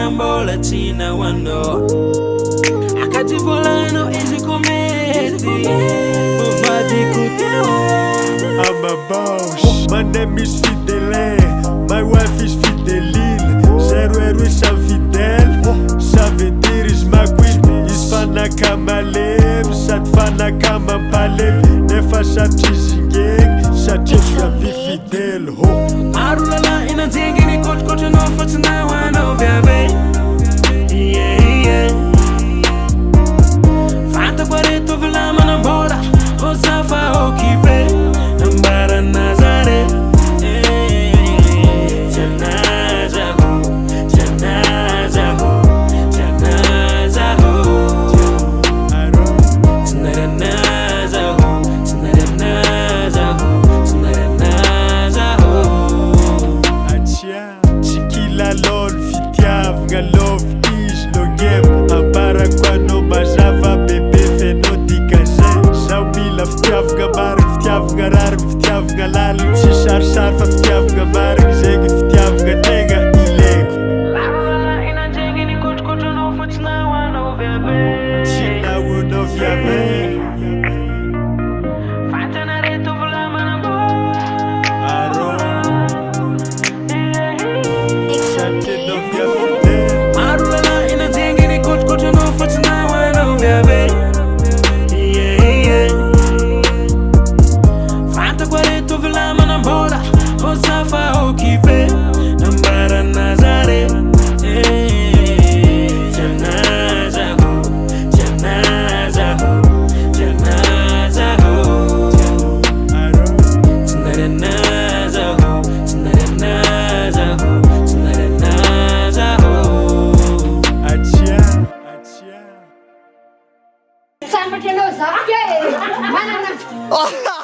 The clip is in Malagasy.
nambola tina wano akati volano izi komedi uvadi kuteo. I'm a boss, my name is Fidele, my wife is Fideline. Zero is infidèle, ça veut dire is my queen. Is fana kama lem, sat fana kama palem. Nefa sa tizingeng, sa tizga vi fidèle ho. Arulala ina tingini coach no fatina wano bebe. Yeah. Fanta pareto vela mana bola, osafa okipe, nambara nazare. La lol fitiav galov is lo gem abara kwano bajava bebe feno dikaje Xiaomi la fitiav gamar fitiav garar fitiav galal shar fa fitiav gamar zeg fitiav gatega ileg Ina jengi ni coach no fatina wano bebe. china wono viave Fanta na reto vela mana bola. aro Arulala ina jengi ni coach no fatina wano bebe. Yeah. Fanta pareto vela mana bola, osafa okipe, nambara nazare. Sampai kena sakit. Mana nak?